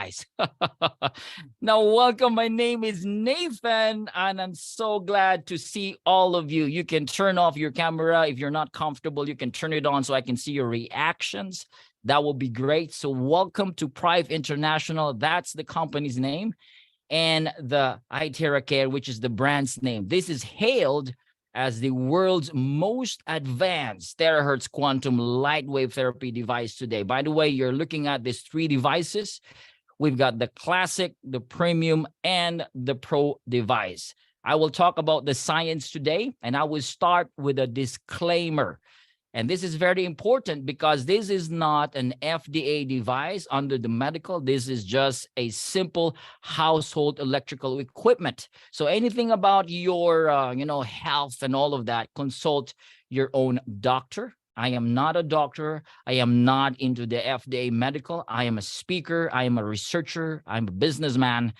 guys. Now, welcome. My name is Nathan, and I'm so glad to see all of you. You can turn off your camera. If you're not comfortable, you can turn it on so I can see your reactions. That will be great. So welcome to Prive International. That's the company's name. And the iTeracare, which is the brand's name. This is hailed as the world's most advanced terahertz quantum light wave therapy device today. By the way, you're looking at these three devices. We've got the classic, the premium, and the pro device. I will talk about the science today, and I will start with a disclaimer. And this is very important because this is not an FDA device under the medical. This is just a simple household electrical equipment. So anything about your, health and all of that, consult your own doctor. I am not a doctor. I am not into the FDA medical. I am a speaker. I am a researcher. I'm a businessman.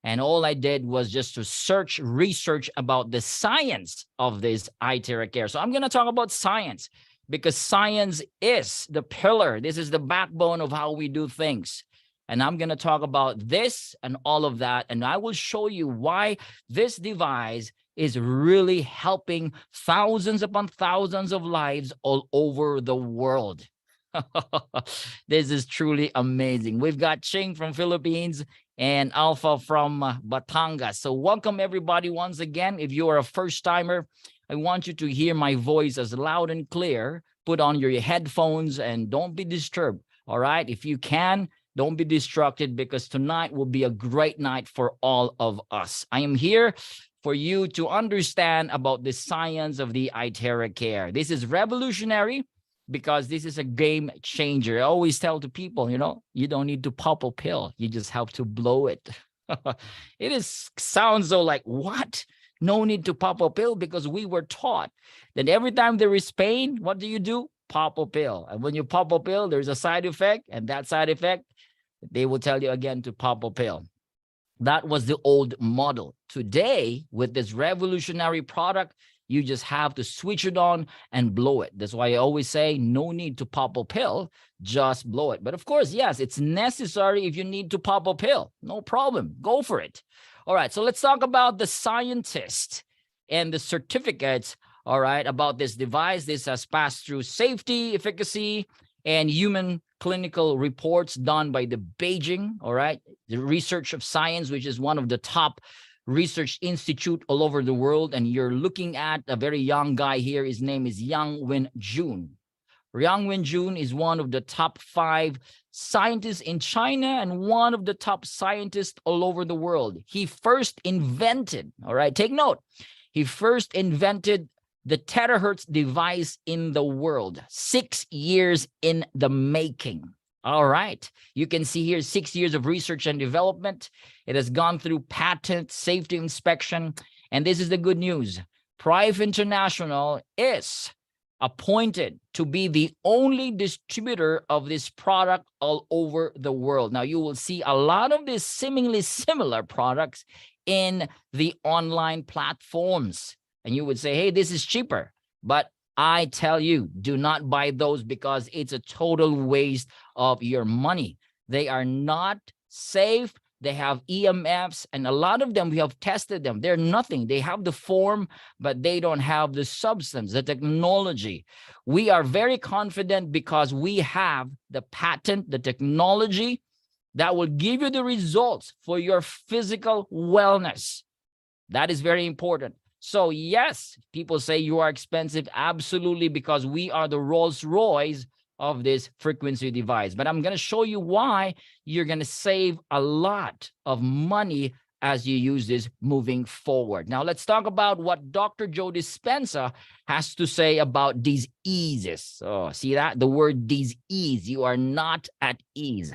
And all I did was just to research about the science of this iTeracare. So I'm going to talk about science, because science is the pillar. This is the backbone of how we do things. And I'm going to talk about this and all of that. And I will show you why this device is really helping thousands upon thousands of lives all over the world. This is truly amazing. We've got Ching from Philippines and Alpha from Batangas. So welcome everybody once again. If you are a first timer, I want you to hear my voice as loud and clear. Put on your headphones and don't be disturbed. All right. If you can, don't be distracted, because tonight will be a great night for all of us. I am here for you to understand about the science of the iTeracare. This is revolutionary because this is a game changer. I always tell to people, you don't need to pop a pill. You just have to blow it. Sounds so like, what? No need to pop a pill, because we were taught that every time there is pain, what do? Pop a pill. And when you pop a pill, there's a side effect. And that side effect, they will tell you again to pop a pill. That was the old model. Today, with this revolutionary product, you just have to switch it on and blow it. That's why I always say no need to pop a pill, just blow it. But of course, yes, it's necessary if you need to pop a pill. No problem. Go for it. All right, so let's talk about the scientists and the certificates, all right, about this device. This has passed through safety, efficacy, and human clinical reports done by the Beijing, all right, the Research of Science, which is one of the top research institute all over the world. And you're looking at a very young guy here. His name is Yang Wenjun. Yang Wenjun is one of the top 5 scientists in China and one of the top scientists all over the world. He first invented, all right, take note, he first invented the terahertz device in the world, 6 years in the making. All right, you can see here 6 years of research and development. It has gone through patent, safety inspection, and this is the good news. Prive International is appointed to be the only distributor of this product all over the world. Now, you will see a lot of these seemingly similar products in the online platforms. And you would say, hey, this is cheaper. But I tell you, do not buy those, because it's a total waste of your money. They are not safe. They have EMFs, and a lot of them, we have tested them. They're nothing. They have the form, but they don't have the substance, the technology. We are very confident because we have the patent, the technology that will give you the results for your physical wellness. That is very important. So yes, people say you are expensive. Absolutely, because we are the Rolls Royce of this frequency device. But I'm going to show you why you're going to save a lot of money as you use this moving forward. Now, let's talk about what Dr. Joe Dispenza has to say about diseases. So see that? The word disease, you are not at ease.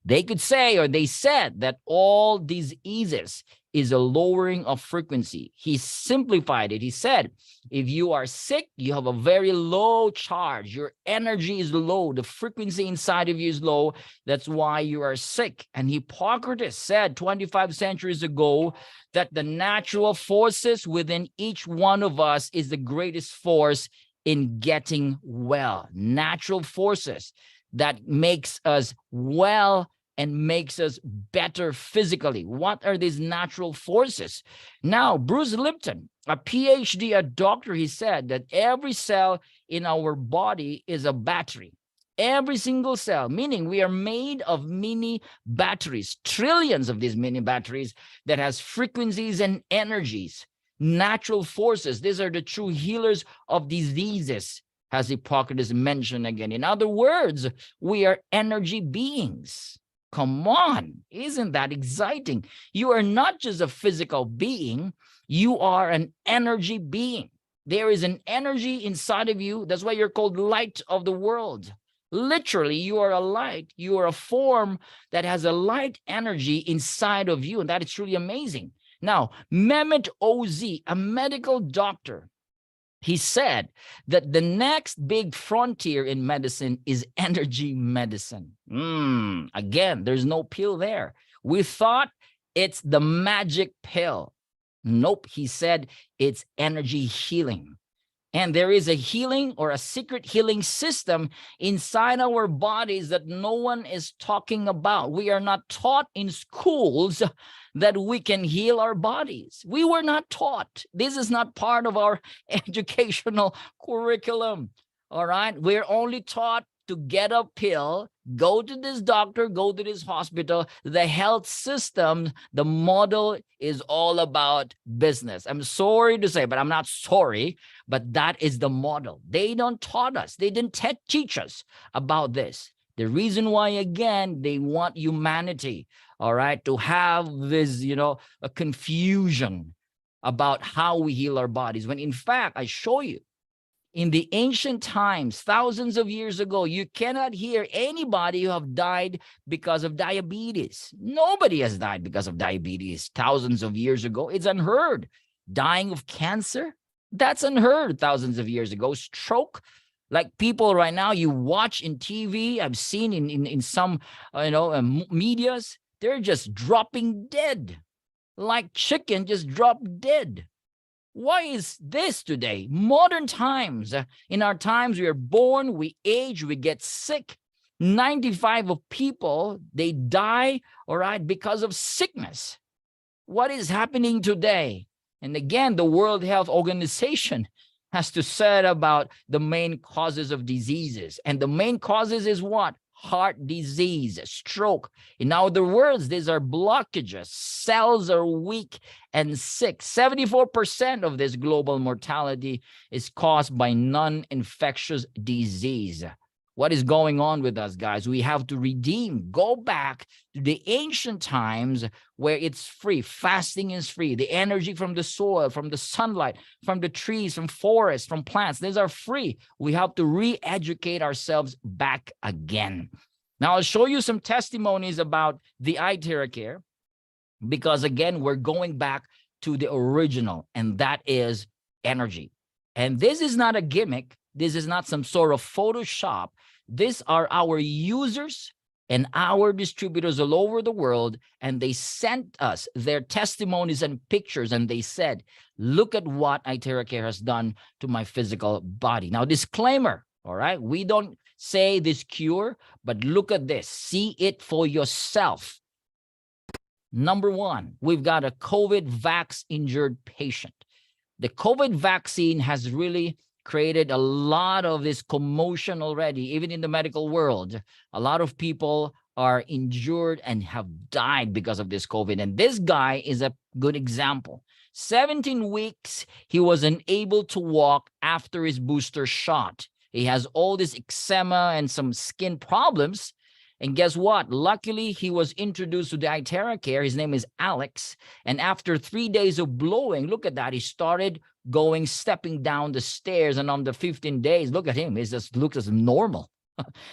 They could say, or they said, that all diseases is a lowering of frequency. He simplified it. He said, if you are sick, you have a very low charge. Your energy is low. The frequency inside of you is low. That's why you are sick. And Hippocrates said 25 centuries ago that the natural forces within each one of us is the greatest force in getting well. Natural forces that makes us well and makes us better physically. What are these natural forces? Now, Bruce Lipton, a PhD, a doctor, he said that every cell in our body is a battery. Every single cell, meaning we are made of mini batteries, trillions of these mini batteries that has frequencies and energies, natural forces. These are the true healers of diseases, as Hippocrates mentioned again. In other words, we are energy beings. Come on, isn't that exciting? You are not just a physical being, you are an energy being. There is an energy inside of you. That's why you're called light of the world. Literally, you are a light. You are a form that has a light energy inside of you, and that is truly amazing. Now, Mehmet Oz, a medical doctor, he said that the next big frontier in medicine is energy medicine. Again, there's no pill there. We thought it's the magic pill. Nope, he said it's energy healing. And there is a healing or a secret healing system inside our bodies that no one is talking about. We are not taught in schools that we can heal our bodies. We were not taught. This is not part of our educational curriculum. All right. We're only taught to get a pill, go to this doctor, go to this hospital. The health system, the model is all about business. I'm sorry to say, but I'm not sorry, but that is the model. They don't taught us. They didn't teach us about this. The reason why, again, they want humanity, all right, to have this, a confusion about how we heal our bodies. When in fact, I show you, in the ancient times, thousands of years ago, you cannot hear anybody who have died because of diabetes. Nobody has died because of diabetes thousands of years ago. It's unheard. Dying of cancer, that's unheard thousands of years ago. Stroke, like people right now, you watch in TV, I've seen in some, medias, they're just dropping dead. Like chicken just drop dead. Why is this today? Modern times. In our times, we are born, we age, we get sick. 95% of people, they die, all right, because of sickness. What is happening today? And again, the World Health Organization has to say about the main causes of diseases. And the main causes is what? Heart disease, stroke. In other words, these are blockages. Cells are weak and sick. 74% of this global mortality is caused by non-infectious disease. What is going on with us, guys? We have to redeem, go back to the ancient times where it's free. Fasting is free. The energy from the soil, from the sunlight, from the trees, from forests, from plants, these are free. We have to re-educate ourselves back again. Now, I'll show you some testimonies about the iTeracare, because again, we're going back to the original, and that is energy. And this is not a gimmick. This is not some sort of Photoshop. These are our users and our distributors all over the world, and they sent us their testimonies and pictures, and they said, look at what iTeracare has done to my physical body. Now, disclaimer, all right? We don't say this cure, but look at this. See it for yourself. Number one, we've got a COVID vax injured patient. The COVID vaccine has really created a lot of this commotion already, even in the medical world. A lot of people are injured and have died because of this COVID. And this guy is a good example. 17 weeks, he was unable to walk after his booster shot. He has all this eczema and some skin problems. And guess what? Luckily, he was introduced to the iTeracare. His name is Alex. And after 3 days of blowing, look at that, he started stepping down the stairs. And on the 15 days, look at him. He just looks as normal.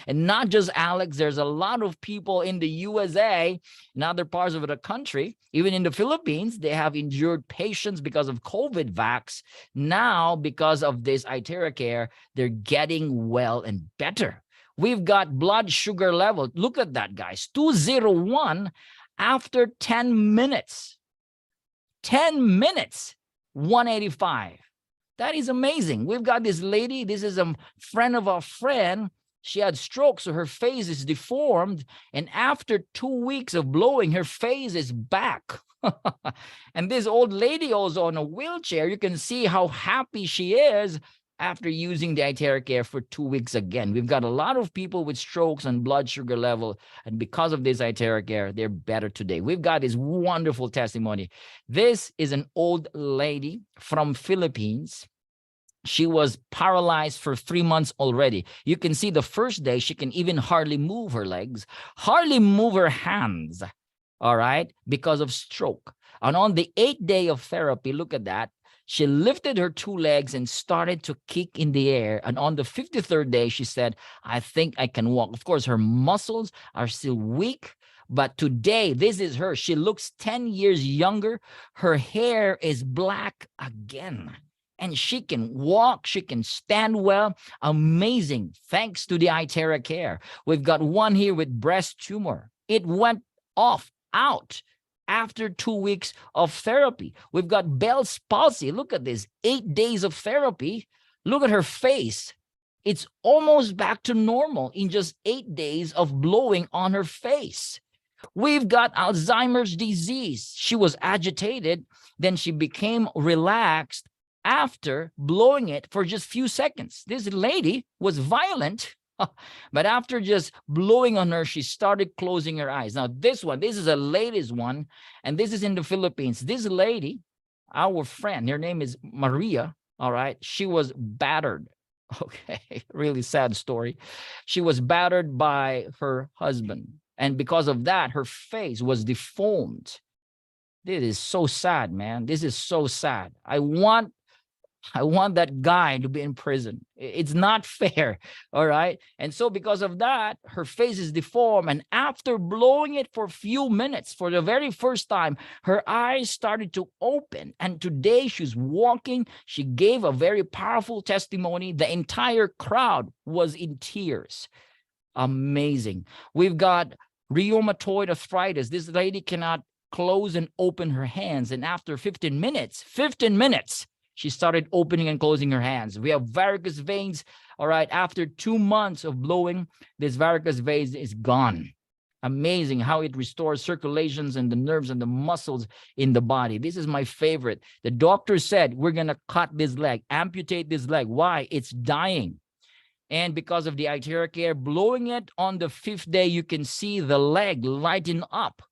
And not just Alex, there's a lot of people in the USA and other parts of the country, even in the Philippines, they have injured patients because of COVID vax. Now, because of this iTeracare, they're getting well and better. We've got blood sugar level. Look at that, guys. 201 after 10 minutes. 10 minutes, 185. That is amazing. We've got this lady. This is a friend of our friend. She had stroke, so her face is deformed. And after 2 weeks of blowing, her face is back. And this old lady also on a wheelchair, you can see how happy she is after using the iTeracare for 2 weeks again. We've got a lot of people with strokes and blood sugar level, and because of this iTeracare, they're better today. We've got this wonderful testimony. This is an old lady from Philippines. She was paralyzed for 3 months already. You can see the first day, she can even hardly move her legs, hardly move her hands, all right, because of stroke. And on the 8th day of therapy, look at that, she lifted her 2 legs and started to kick in the air. And on the 53rd day, she said, I think I can walk. Of course, her muscles are still weak, but today, this is her. She looks 10 years younger. Her hair is black again. And she can walk, she can stand well. Amazing, thanks to the iTeracare. We've got one here with breast tumor. It went out after 2 weeks of therapy. We've got Bell's palsy. Look at this, 8 days of therapy. Look at her face. It's almost back to normal in just 8 days of blowing on her face. We've got Alzheimer's disease. She was agitated, then she became relaxed after blowing it for just few seconds. This lady was violent, but after just blowing on her, she started closing her eyes. Now, this is the latest one, and this is in the Philippines. This lady, our friend, her name is Maria, all right? She was battered. Okay, really sad story. She was battered by her husband, and because of that, her face was deformed. This is so sad, man. This is so sad. I want that guy to be in prison. It's not fair, all right? And so because of that, her face is deformed. And after blowing it for a few minutes, for the very first time, her eyes started to open. And today she's walking. She gave a very powerful testimony. The entire crowd was in tears. Amazing. We've got rheumatoid arthritis. This lady cannot close and open her hands. And after 15 minutes, she started opening and closing her hands. We have varicose veins. All right. After 2 months of blowing, this varicose vein is gone. Amazing how it restores circulations and the nerves and the muscles in the body. This is my favorite. The doctor said, we're going to cut this leg, amputate this leg. Why? It's dying. And because of the iTeracare, blowing it on the 5th day, you can see the leg lighten up.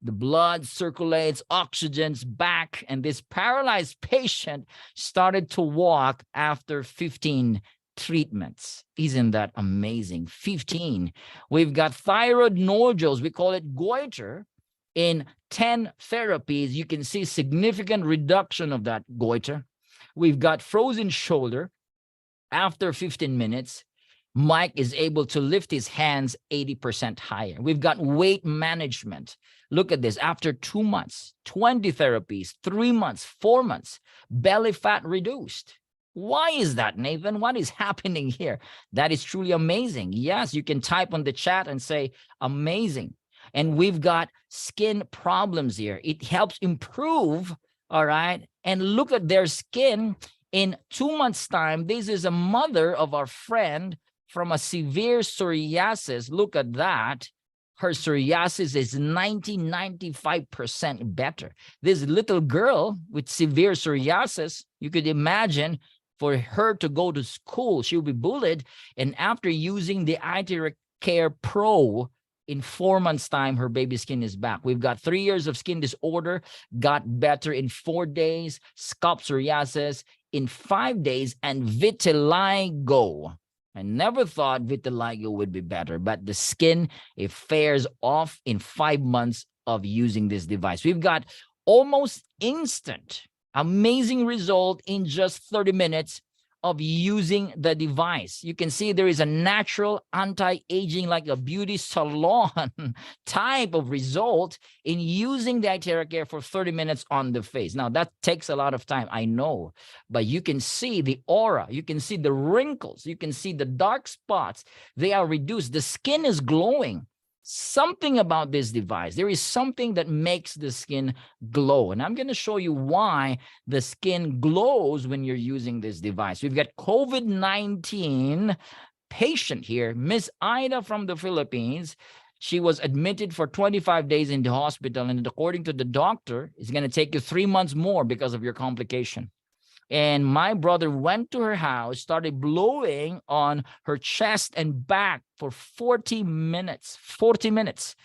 The blood circulates, oxygen's back, and this paralyzed patient started to walk after 15 treatments. Isn't that amazing? 15. We've got thyroid nodules. We call it goiter. In 10 therapies, you can see significant reduction of that goiter. We've got frozen shoulder. After 15 minutes, Mike is able to lift his hands 80% higher. We've got weight management. Look at this. After 2 months, 20 therapies, 3 months, 4 months, belly fat reduced. Why is that, Nathan? What is happening here? That is truly amazing. Yes, you can type on the chat and say amazing. And we've got skin problems here. It helps improve, all right? And look at their skin in 2 months' time. This is a mother of our friend from a severe psoriasis. Look at that. Her psoriasis is 95% better. This little girl with severe psoriasis, you could imagine for her to go to school, she'll be bullied. And after using the iTeracare Pro, in 4 months' time, her baby skin is back. We've got 3 years of skin disorder, got better in 4 days, scalp psoriasis in 5 days, and vitiligo. I never thought vitiligo would be better, but the skin, it fares off in 5 months of using this device. We've got almost instant, amazing result in just 30 minutes of using the device. You can see there is a natural anti-aging, like a beauty salon type of result in using the iTeracare for 30 minutes on the face. Now, that takes a lot of time, I know, but you can see the aura, you can see the wrinkles, you can see the dark spots. They are reduced. The skin is glowing. Something about this device, there is something that makes the skin glow. And I'm going to show you why the skin glows when you're using this device. We've got COVID-19 patient here, Miss Ida from the Philippines. She was admitted for 25 days in the hospital, and according to the doctor, it's going to take you 3 months more because of your complication. And my brother went to her house, started blowing on her chest and back for 40 minutes. 40 minutes.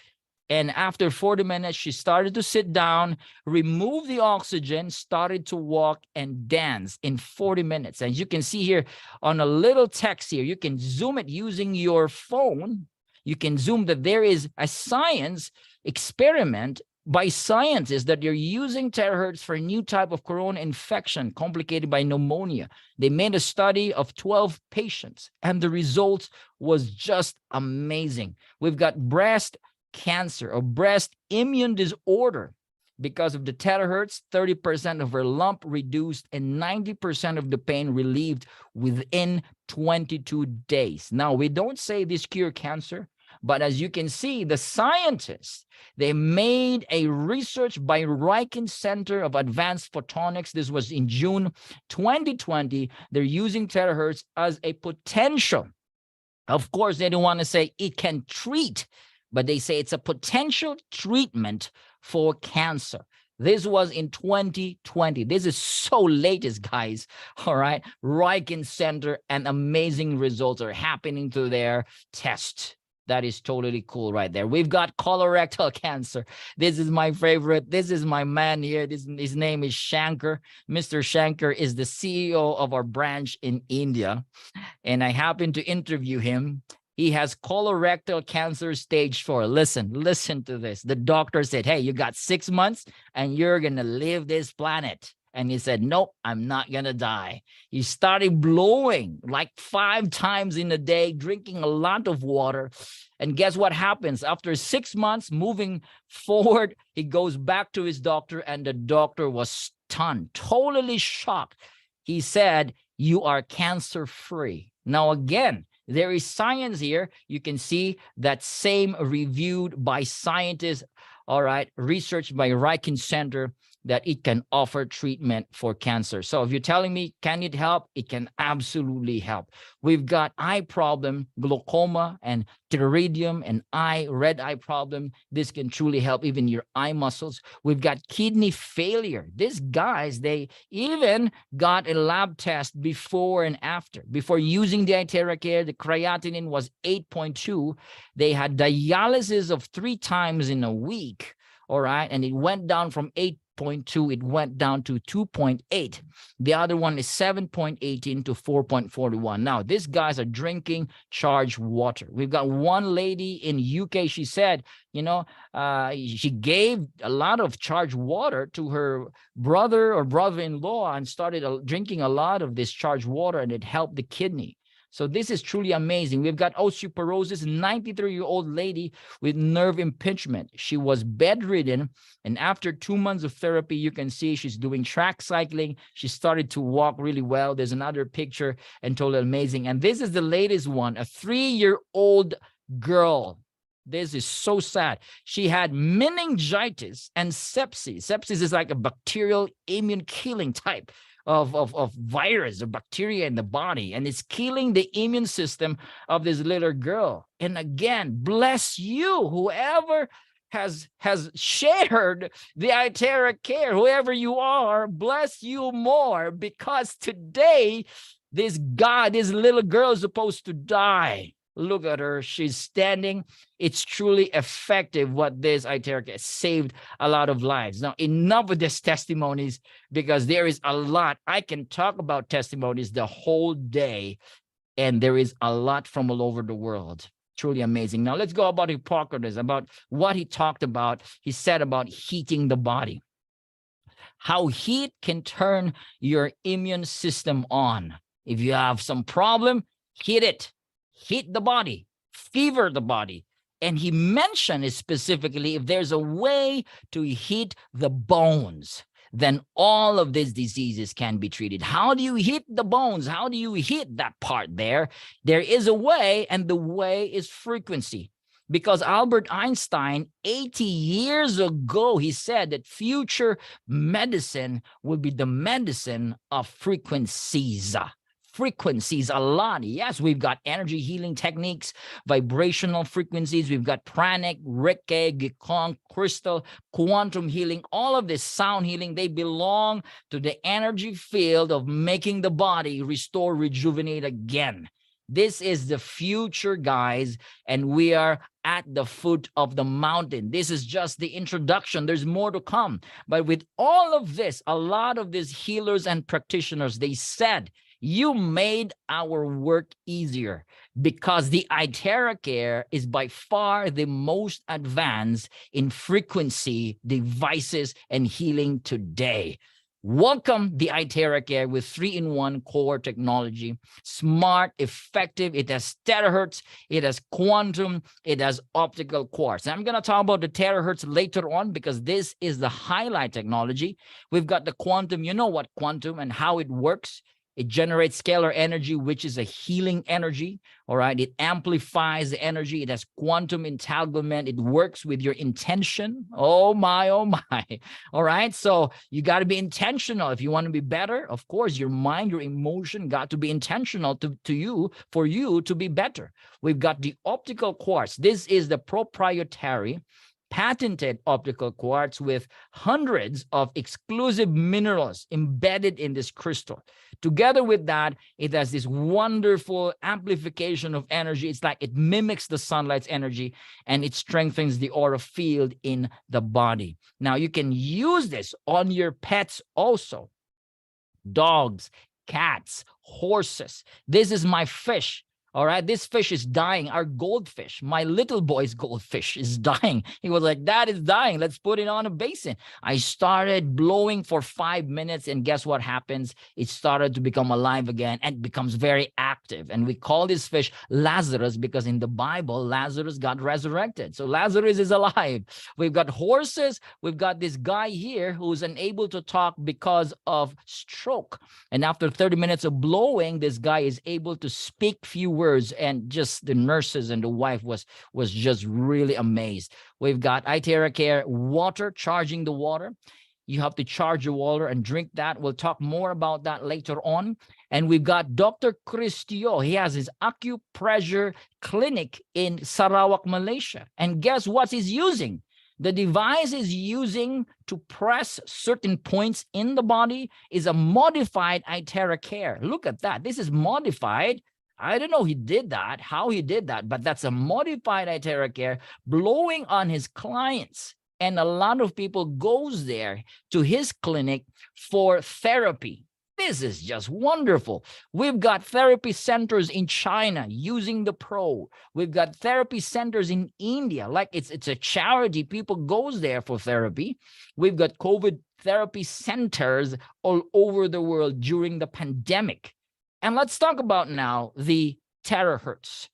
And after 40 minutes, she started to sit down, remove the oxygen, started to walk and dance in 40 minutes. And you can see here on a little text here, you can zoom it using your phone. You can zoom that there is a science experiment by scientists that you're using terahertz for a new type of corona infection complicated by pneumonia. They made a study of 12 patients, and the results was just amazing. We've got breast cancer or breast immune disorder because of the terahertz, 30% of her lump reduced and 90% of the pain relieved within 22 days. Now, we don't say this cure cancer, but as you can see, the scientists, they made a research by Riken Center of Advanced Photonics. This was in June 2020. They're using terahertz as a potential. Of course, they don't want to say it can treat, but they say it's a potential treatment for cancer. This was in 2020. This is so latest, guys. All right. Riken Center, and amazing results are happening to their test. That is totally cool right there. We've got colorectal cancer. This is my favorite. This is my man here. His name is Shankar. Mr. Shankar is the CEO of our branch in India. And I happened to interview him. He has colorectal cancer stage 4. Listen to this. The doctor said, hey, you got 6 months and you're going to leave this planet. And he said, nope, I'm not going to die. He started blowing like 5 times in a day, drinking a lot of water. And guess what happens? After 6 months, moving forward, he goes back to his doctor, and the doctor was stunned, totally shocked. He said, you are cancer-free. Now, again, there is science here. You can see that same reviewed by scientists, all right, researched by Riken Center, that it can offer treatment for cancer. So if you're telling me, can it help? It can absolutely help. We've got eye problem, glaucoma, and pterygium, and red eye problem. This can truly help even your eye muscles. We've got kidney failure. These guys, they even got a lab test before and after. Before using the iTeracare, the creatinine was 8.2. They had dialysis of 3 times in a week. All right. And it went down from 8.2, it went down to 2.8. The other one is 7.18 to 4.41. Now, these guys are drinking charged water. We've got one lady in UK. She said, she gave a lot of charged water to her brother or brother-in-law and started drinking a lot of this charged water, and it helped the kidney. So this is truly amazing. We've got osteoporosis, 93-year-old lady with nerve impingement. She was bedridden, and after 2 months of therapy, you can see she's doing track cycling. She started to walk really well. There's another picture, and totally amazing. And this is the latest one, a 3-year-old girl. This is so sad. She had meningitis and sepsis. Sepsis is like a bacterial immune killing type of virus or bacteria in the body, and it's killing the immune system of this little girl. And again, bless you, whoever has shared the iTeracare, whoever you are, bless you more, because today this little girl is supposed to die. Look at her. She's standing. It's truly effective what this iTeracare saved a lot of lives. Now, enough of these testimonies, because there is a lot. I can talk about testimonies the whole day, and there is a lot from all over the world. Truly amazing. Now, let's go about Hippocrates, about what he talked about. He said about heating the body, how heat can turn your immune system on. If you have some problem, heat it. Heat the body, fever the body. And he mentioned it specifically, if there's a way to heat the bones, then all of these diseases can be treated. How do you heat the bones? How do you heat that part there? There is a way, and the way is frequency. Because Albert Einstein, 80 years ago, he said that future medicine will be the medicine of frequencies. frequencies a lot. Yes, we've got energy healing techniques, vibrational frequencies. We've got pranic, Reiki, Gikong, crystal, quantum healing. All of this sound healing, they belong to the energy field of making the body restore, rejuvenate again. This is the future, guys, and we are at the foot of the mountain. This is just the introduction. There's more to come. But with all of this, a lot of these healers and practitioners, they said, you made our work easier because the iTeracare is by far the most advanced in frequency devices and healing today. Welcome the iTeracare with 3-in-1 core technology, smart, effective. It has terahertz, it has quantum, it has optical quartz. And I'm going to talk about the terahertz later on because this is the highlight technology. We've got the quantum. You know what quantum and how it works. It generates scalar energy, which is a healing energy. All right. It amplifies the energy. It has quantum entanglement. It works with your intention. Oh my, oh my. All right. So you got to be intentional. If you want to be better, of course, your mind, your emotion got to be intentional for you to be better. We've got the optical quartz. This is the proprietary patented optical quartz with hundreds of exclusive minerals embedded in this crystal. Together with that, it has this wonderful amplification of energy. It's like it mimics the sunlight's energy and it strengthens the aura field in the body. Now, you can use this on your pets also. Dogs, cats, horses. This is my fish. All right, this fish is dying. Our goldfish, my little boy's goldfish is dying. He was like, Dad, it's dying. Let's put it on a basin. I started blowing for 5 minutes, and guess what happens? It started to become alive again and becomes very active. And we call this fish Lazarus because in the Bible, Lazarus got resurrected. So Lazarus is alive. We've got horses. We've got this guy here who's unable to talk because of stroke. And after 30 minutes of blowing, this guy is able to speak few words, and just the nurses and the wife was just really amazed. We've got iTeracare water, charging the water. You have to charge your water and drink that. We'll talk more about that later on. And we've got Dr. Cristio. He has his acupressure clinic in Sarawak, Malaysia. And guess what he's using? The device is using to press certain points in the body is a modified iTeracare. Look at that. This is modified. I don't know he did that, how he did that, but that's a modified iTeracare blowing on his clients. And a lot of people goes there to his clinic for therapy. This is just wonderful. We've got therapy centers in China using the Pro. We've got therapy centers in India. Like it's a charity. People goes there for therapy. We've got COVID therapy centers all over the world during the pandemic. And let's talk about now the terahertz.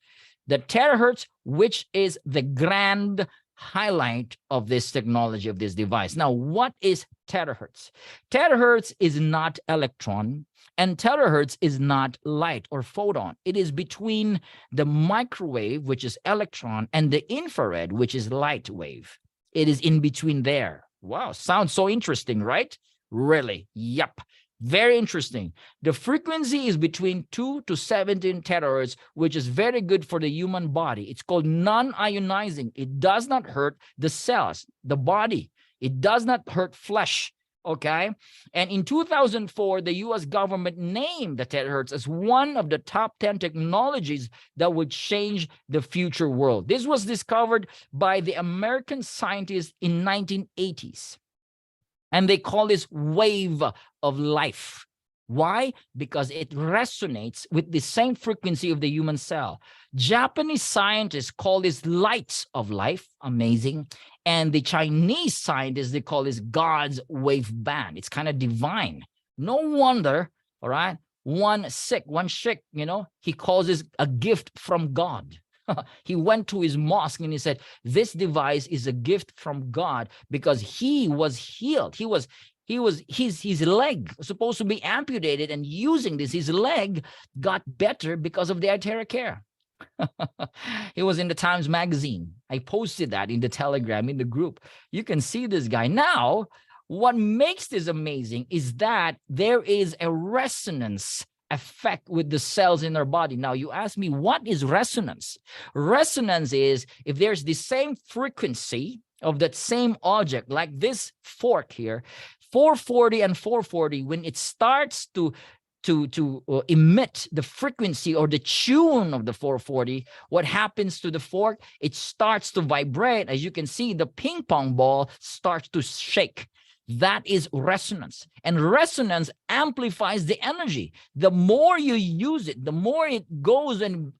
The terahertz, which is the grand highlight of this technology, of this device. Now, what is terahertz? Terahertz is not electron, and terahertz is not light or photon. It is between the microwave, which is electron, and the infrared, which is light wave. It is in between there. Wow, sounds so interesting, right? Really? Yep. Very interesting. The frequency is between 2 to 17 terahertz, which is very good for the human body. It's called non-ionizing. It does not hurt the cells, the body. It does not hurt flesh, okay? And in 2004, the U.S. government named the terahertz as one of the top 10 technologies that would change the future world. This was discovered by the American scientists in 1980s. And they call this wave of life. Why? Because it resonates with the same frequency of the human cell. Japanese scientists call this lights of life. Amazing. And the Chinese scientists, they call this God's wave band. It's kind of divine. No wonder, all right, one Sikh, you know, he calls this a gift from God. He went to his mosque and he said, this device is a gift from God because he was healed. His leg was supposed to be amputated, and using this, his leg got better because of the iTeracare. It was in the Times Magazine. I posted that in the Telegram, in the group. You can see this guy. Now, what makes this amazing is that there is a resonance effect with the cells in our body. Now, you ask me, what is resonance? Resonance is if there's the same frequency of that same object, like this fork here, 440 and 440, when it starts to emit the frequency or the tune of the 440, what happens to the fork? It starts to vibrate. As you can see, the ping pong ball starts to shake. That is resonance. And resonance amplifies the energy. The more you use it, the more it goes and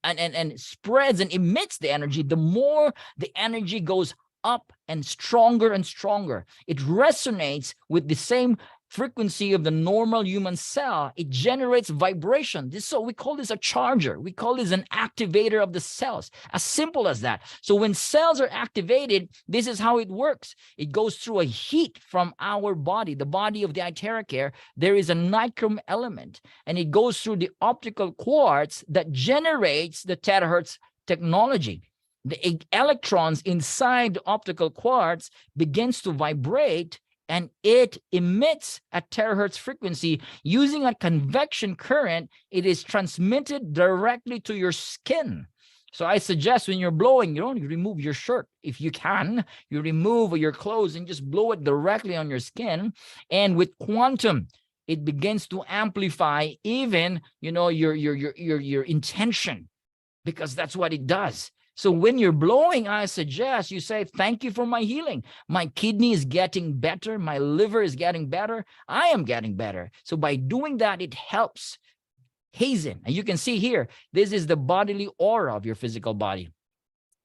spreads and emits the energy, the more the energy goes up and stronger and stronger. It resonates with the same frequency of the normal human cell. It generates vibration. So we call this a charger. We call this an activator of the cells. As simple as that. So when cells are activated, this is how it works. It goes through a heat from our body, the body of the iTeracare. There is a nichrome element, and it goes through the optical quartz that generates the terahertz technology. The electrons inside the optical quartz begins to vibrate, and it emits a terahertz frequency. Using a convection current, it is transmitted directly to your skin. So I suggest when you're blowing, you remove your shirt. If you can, you remove your clothes and just blow it directly on your skin. And with quantum, it begins to amplify even, your intention, because that's what it does. So when you're blowing, I suggest you say, thank you for my healing. My kidney is getting better. My liver is getting better. I am getting better. So by doing that, it helps hasten. And you can see here, this is the bodily aura of your physical body.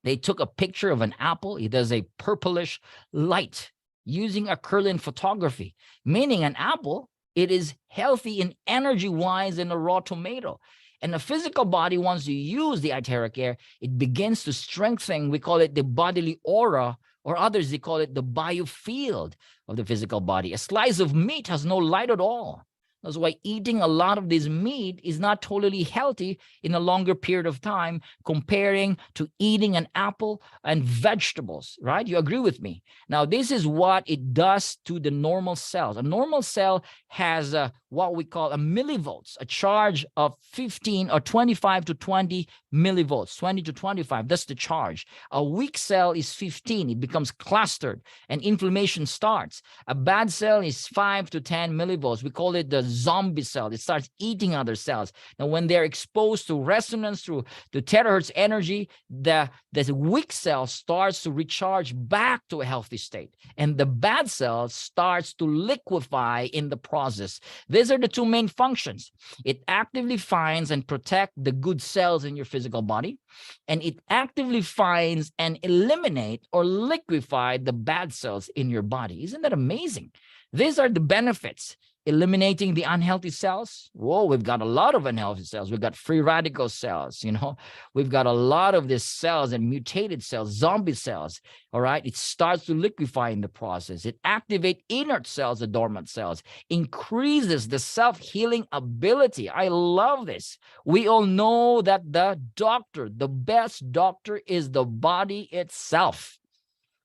They took a picture of an apple. It has a purplish light using a Kirlian photography, meaning an apple, it is healthy in energy-wise in a raw tomato. And the physical body, once you use the iTeracare, it begins to strengthen. We call it the bodily aura, or others, they call it the biofield of the physical body. A slice of meat has no light at all. That's why eating a lot of this meat is not totally healthy in a longer period of time, comparing to eating an apple and vegetables, right? You agree with me? Now, this is what it does to the normal cells. A normal cell has what we call a millivolts, a charge of 15 or 25 to 20 millivolts, 20 to 25. That's the charge. A weak cell is 15. It becomes clustered and inflammation starts. A bad cell is 5 to 10 millivolts. We call it the zombie cell. It starts eating other cells. Now, when they're exposed to resonance through the terahertz energy, the weak cell starts to recharge back to a healthy state, and the bad cell starts to liquefy in the process. These are the two main functions. It actively finds and protects the good cells in your physical body, and it actively finds and eliminate or liquefy the bad cells in your body. Isn't that amazing? These are the benefits. Eliminating the unhealthy cells. Whoa, we've got a lot of unhealthy cells. We've got free radical cells, We've got a lot of these cells and mutated cells, zombie cells, all right? It starts to liquefy in the process. It activates inert cells, the dormant cells, increases the self-healing ability. I love this. We all know that the best doctor is the body itself.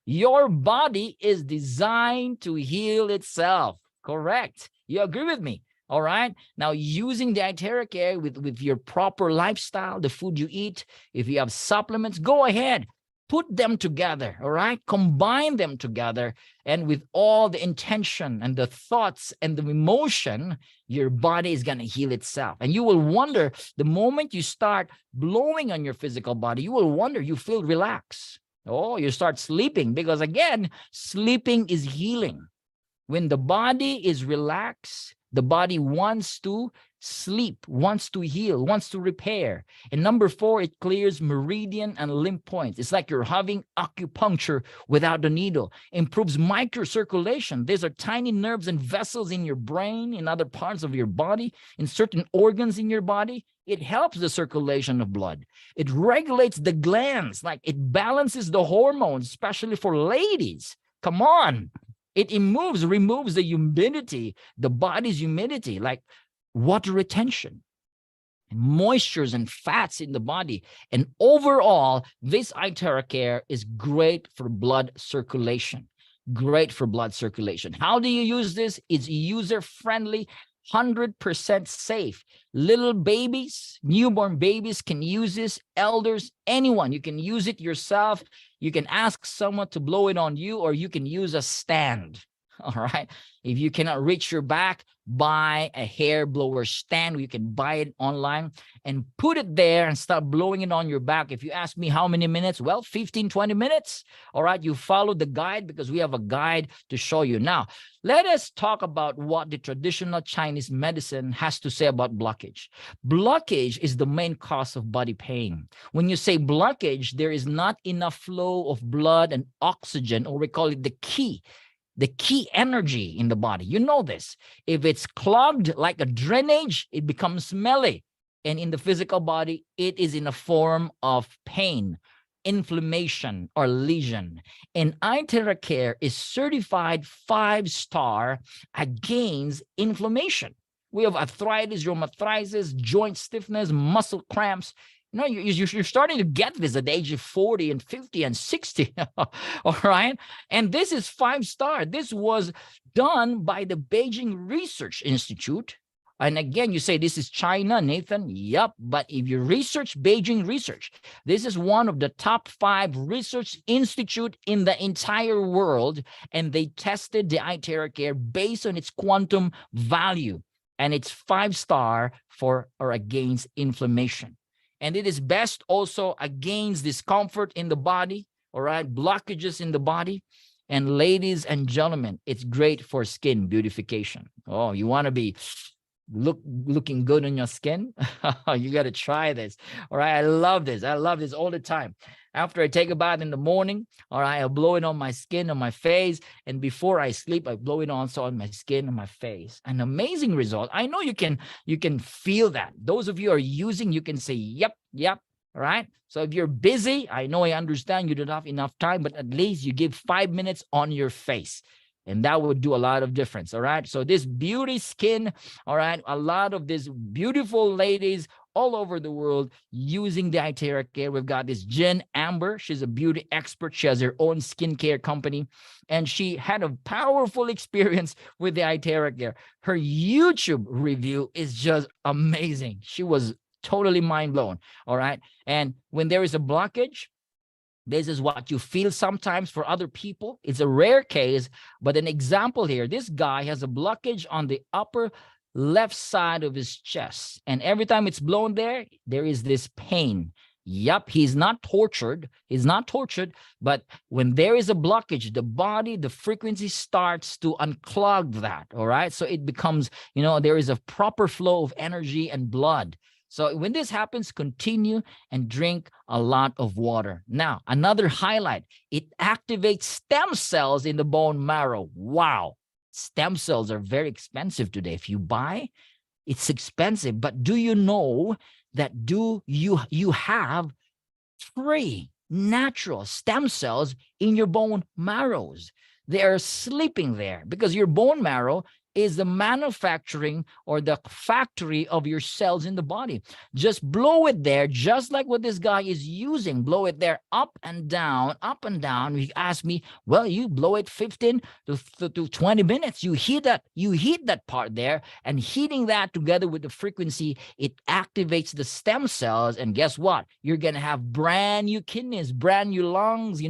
Your body is designed to heal itself. Correct. You agree with me? All right. Now, using the iTeracare with your proper lifestyle, the food you eat, if you have supplements, go ahead, put them together. All right. Combine them together. And with all the intention and the thoughts and the emotion, your body is going to heal itself. And you will wonder, the moment you start blowing on your physical body, you will wonder, you feel relaxed. Oh, you start sleeping, because again, sleeping is healing. When the body is relaxed, the body wants to sleep, wants to heal, wants to repair. And number 4, it clears meridian and lymph points. It's like you're having acupuncture without the needle. Improves microcirculation. These are tiny nerves and vessels in your brain, in other parts of your body, in certain organs in your body. It helps the circulation of blood. It regulates the glands, like it balances the hormones, especially for ladies. Come on. It removes the humidity, the body's humidity, like water retention, and moistures and fats in the body. And overall, this iTeracare is great for blood circulation. Great for blood circulation. How do you use this? It's user-friendly, 100% safe. Little babies, newborn babies can use this. Elders, anyone, you can use it yourself. You can ask someone to blow it on you, or you can use a stand. All right. If you cannot reach your back, buy a hair blower stand. You can buy it online and put it there and start blowing it on your back. If you ask me how many minutes, well, 15, 20 minutes. All right. You follow the guide, because we have a guide to show you. Now, let us talk about what the traditional Chinese medicine has to say about blockage. Blockage is the main cause of body pain. When you say blockage, there is not enough flow of blood and oxygen, or we call it the key energy in the body. You know this. If it's clogged like a drainage, it becomes smelly. And in the physical body, it is in a form of pain, inflammation, or lesion. And iTeracare is certified 5-star against inflammation. We have arthritis, rheumatoid, joint stiffness, muscle cramps. You know, you're starting to get this at the age of 40 and 50 and 60. All right. And this is 5-star. This was done by the Beijing Research Institute. And again, you say this is China, Nathan. Yep. But if you research Beijing Research, this is one of the top 5 research institute in the entire world. And they tested the iTeracare based on its quantum value. And it's 5-star for or against inflammation. And it is best also against discomfort in the body, all right, blockages in the body. And ladies and gentlemen, it's great for skin beautification. Oh, you want to be looking good on your skin? You got to try this. All right, I love this. I love this all the time. After I take a bath in the morning, all right, I'll blow it on my skin, on my face. And before I sleep, I blow it also on my skin, on my face. An amazing result. I know you can feel that. Those of you who are using, you can say, yep. All right. So if you're busy, I know, I understand you don't have enough time, but at least you give 5 minutes on your face. And that would do a lot of difference. All right. So this beauty skin, all right, a lot of these beautiful ladies all over the world using the iTeracare. We've got this Jen Amber. She's a beauty expert. She has her own skincare company, and she had a powerful experience with the iTeracare. Her YouTube review is just amazing. She was totally mind blown. All right. And when there is a blockage, this is what you feel sometimes. For other people, it's a rare case, but an example here, this guy has a blockage on the upper left side of his chest. And every time it's blown there, there is this pain. Yep, he's not tortured. He's not tortured. But when there is a blockage, the body, the frequency starts to unclog that. All right. So it becomes, there is a proper flow of energy and blood. So when this happens, continue and drink a lot of water. Now, another highlight, it activates stem cells in the bone marrow. Wow. Stem cells are very expensive today. If you buy, it's expensive. But do you know that you have free natural stem cells in your bone marrows? They are sleeping there because your bone marrow is the manufacturing or the factory of your cells in the body. Just blow it there, just like what this guy is using. Blow it there, up and down, up and down. He asked me, well, you blow it 15 to 20 minutes. You heat that part there, and heating that together with the frequency, it activates the stem cells. And guess what? You're going to have brand new kidneys, brand new lungs,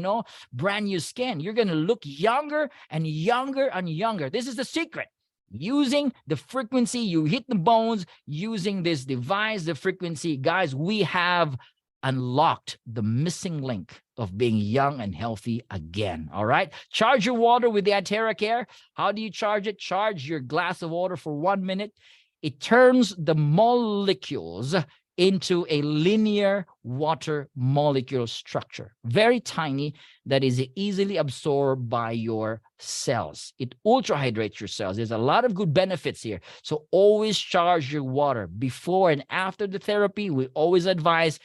brand new skin. You're going to look younger and younger and younger. This is the secret. Using the frequency, you hit the bones using this device, the frequency. Guys, we have unlocked the missing link of being young and healthy again. All right. Charge your water with the iTeracare. How do you charge it? Charge your glass of water for 1 minute. It turns the molecules into a linear water molecule structure, very tiny, that is easily absorbed by your cells. It ultra hydrates your cells. There's a lot of good benefits here. So always charge your water before and after the therapy. We always advise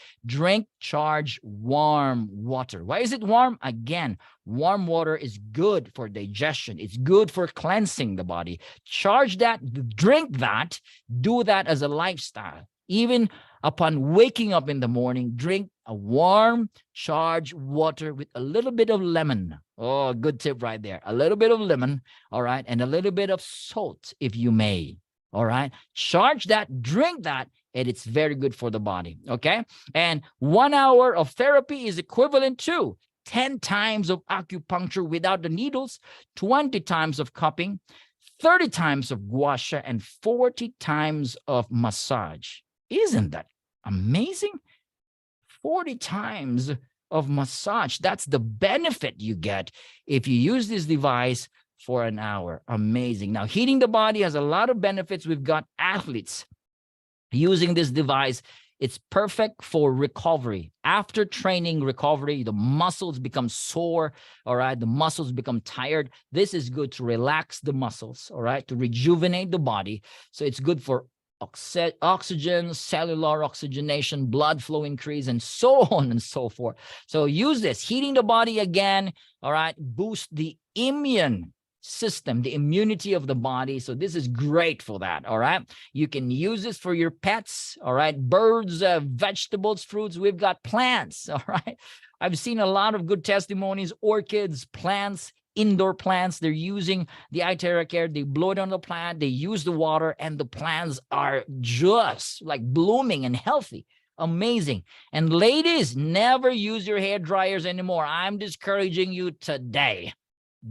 charge warm water. Why is it warm? Again, warm water is good for digestion. It's good for cleansing the body. Charge that, drink that, do that as a lifestyle. Even upon waking up in the morning, drink a warm, charged water with a little bit of lemon. Oh, good tip right there. A little bit of lemon, all right, and a little bit of salt, if you may. All right. Charge that, drink that, and it's very good for the body. Okay. And 1 hour of therapy is equivalent to 10 times of acupuncture without the needles, 20 times of cupping, 30 times of gua sha, and 40 times of massage. Isn't that amazing? 40 times of massage. That's the benefit you get if you use this device for an hour. Amazing. Now, heating the body has a lot of benefits. We've got athletes using this device. It's perfect for recovery. After training recovery, the muscles become sore, all right? The muscles become tired. This is good to relax the muscles, all right? To rejuvenate the body. So it's good for oxygen, cellular oxygenation, blood flow increase, and so on and so forth. So use this. Heating the body again, all right? Boost the immune system, the immunity of the body. So this is great for that. All right. You can use this for your pets. All right. Birds, vegetables, fruits. We've got plants. All right. I've seen a lot of good testimonies, orchids, plants, indoor plants. They're using the iTeracare. They blow it on the plant. They use the water, and the plants are just like blooming and healthy. Amazing. And ladies, never use your hair dryers anymore. I'm discouraging you today.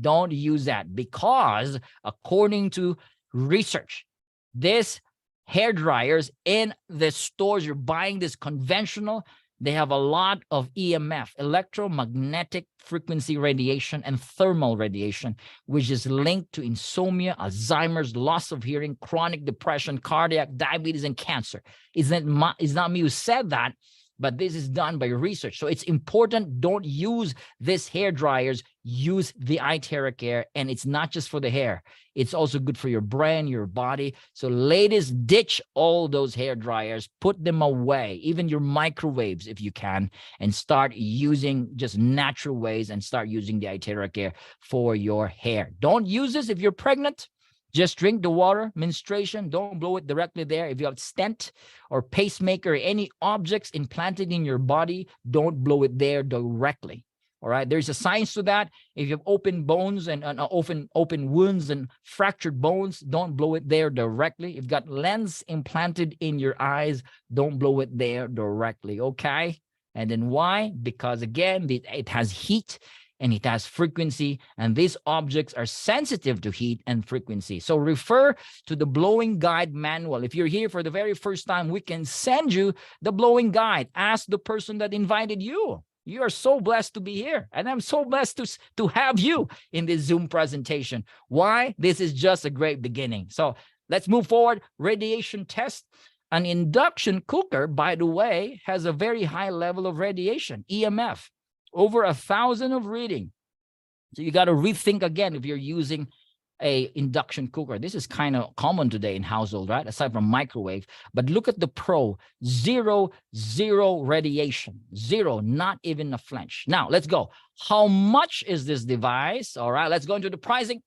Don't use that, because according to research, this hair dryers in the stores, you're buying this conventional, they have a lot of EMF, electromagnetic frequency radiation, and thermal radiation, which is linked to insomnia, Alzheimer's, loss of hearing, chronic depression, cardiac, diabetes, and cancer. It's not me who said that, but this is done by research. So it's important. Don't use this hair dryers. Use the iTeracare, and it's not just for the hair. It's also good for your brain, your body. So ladies, ditch all those hair dryers. Put them away, even your microwaves if you can, and start using just natural ways, and start using the iTeracare for your hair. Don't use this if you're pregnant. Just drink the water, menstruation. Don't blow it directly there. If you have stent or pacemaker, any objects implanted in your body, don't blow it there directly. All right. There's a science to that. If you have open bones and open wounds and fractured bones, don't blow it there directly. If you've got lens implanted in your eyes, don't blow it there directly. Okay. And then why? Because again, it has heat and it has frequency, and these objects are sensitive to heat and frequency. So refer to the blowing guide manual. If you're here for the very first time, we can send you the blowing guide. Ask the person that invited you. You are so blessed to be here, and I'm so blessed to have you in this Zoom presentation. Why? This is just a great beginning. So let's move forward. Radiation test. An induction cooker, by the way, has a very high level of radiation, EMF. Over 1,000 of reading. So you got to rethink again if you're using a induction cooker. This is kind of common today in household, right? Aside from microwave. But look at the Pro. Zero radiation. Zero, not even a flinch. Now, let's go. How much is this device? All right, let's go into the pricing,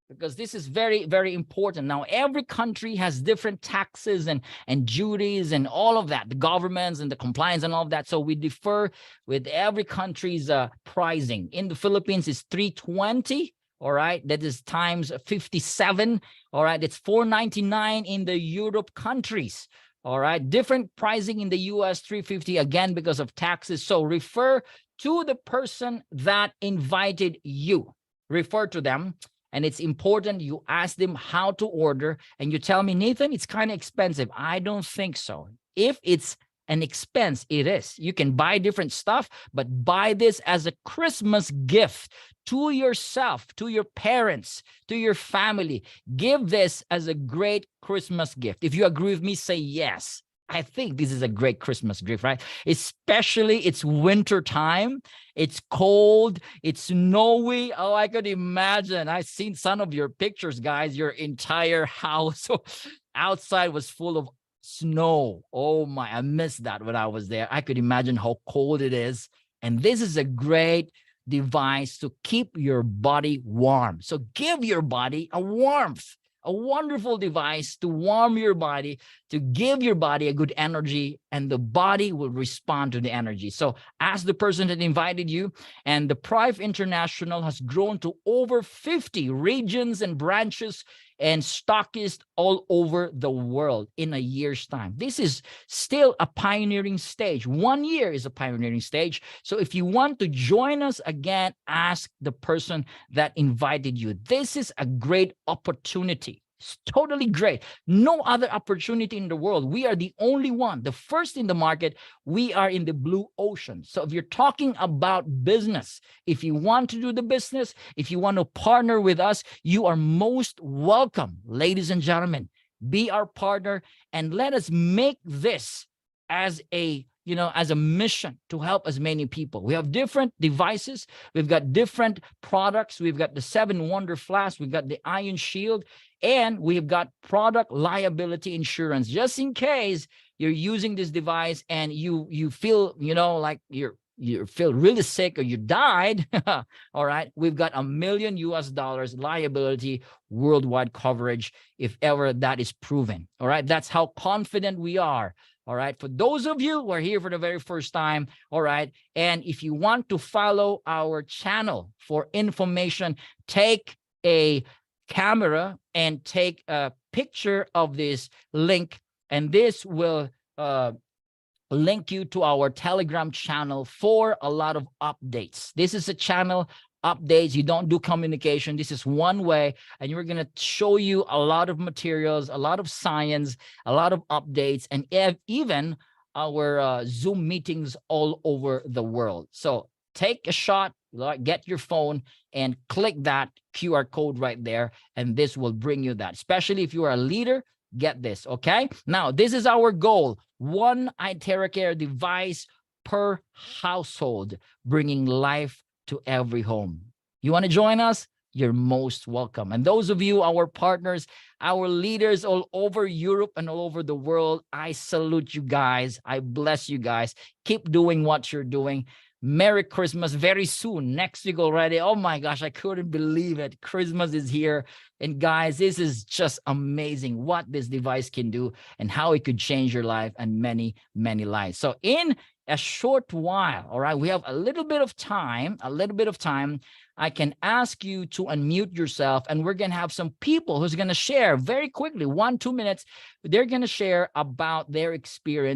because this is very, very important. Now, every country has different taxes and duties and all of that, the governments and the compliance and all of that. So we differ with every country's pricing. In the Philippines, it's $320. All right, that is times 57. All right, it's $499 in the Europe countries. All right, different pricing in the US, $350, again, because of taxes. So refer to the person that invited you. Refer to them. And it's important you ask them how to order, and you tell me, Nathan, it's kind of expensive. I don't think so. If it's an expense, it is. You can buy different stuff, but buy this as a Christmas gift to yourself, to your parents, to your family. Give this as a great Christmas gift. If you agree with me, say yes. I think this is a great Christmas gift, right? Especially it's winter time. It's cold. It's snowy. Oh, I could imagine. I've seen some of your pictures, guys. Your entire house outside was full of snow. Oh my, I missed that when I was there. I could imagine how cold it is. And this is a great device to keep your body warm. So give your body a warmth. A wonderful device to warm your body to give your body a good energy, and the body will respond to the energy. So ask the person that invited you. And the Prive International has grown to over 50 regions and branches and stockists all over the world in a year's time. This is still a pioneering stage. 1 year is a pioneering stage. So if you want to join us again, ask the person that invited you. This is a great opportunity. It's totally great. No other opportunity in the world. We are the only one, the first in the market. We are in the blue ocean. So if you're talking about business, if you want to do the business, if you want to partner with us, you are most welcome, ladies and gentlemen. Be our partner and let us make this as a as a mission to help as many people. We have different devices. We've got different products. We've got the 7 Wonder Flask. We've got the Iron Shield, and we've got product liability insurance. Just in case you're using this device and you feel, like you feel really sick or you died, all right, we've got $1 million liability worldwide coverage if ever that is proven. All right, that's how confident we are. All right, for those of you who are here for the very first time, all right, and if you want to follow our channel for information, take a camera and take a picture of this link, and this will link you to our Telegram channel for a lot of updates. This is a channel updates. You don't do communication. This is one way, and we're going to show you a lot of materials, a lot of science, a lot of updates, and even our Zoom meetings all over the world. So take a shot, get your phone and click that QR code right there, and this will bring you that. Especially if you are a leader, get this, okay? Now, this is our goal. 1 iTeracare device per household, bringing life to every home. You want to join us? You're most welcome. And those of you, our partners, our leaders all over Europe and all over the world, I salute you guys. I bless you guys. Keep doing what you're doing. Merry Christmas very soon, next week already. Oh my gosh, I couldn't believe it. Christmas is here. And guys, this is just amazing what this device can do and how it could change your life and many, many lives. So in a short while, all right, we have a little bit of time, I can ask you to unmute yourself, and we're going to have some people who's going to share very quickly, 1-2 minutes. They're going to share about their experience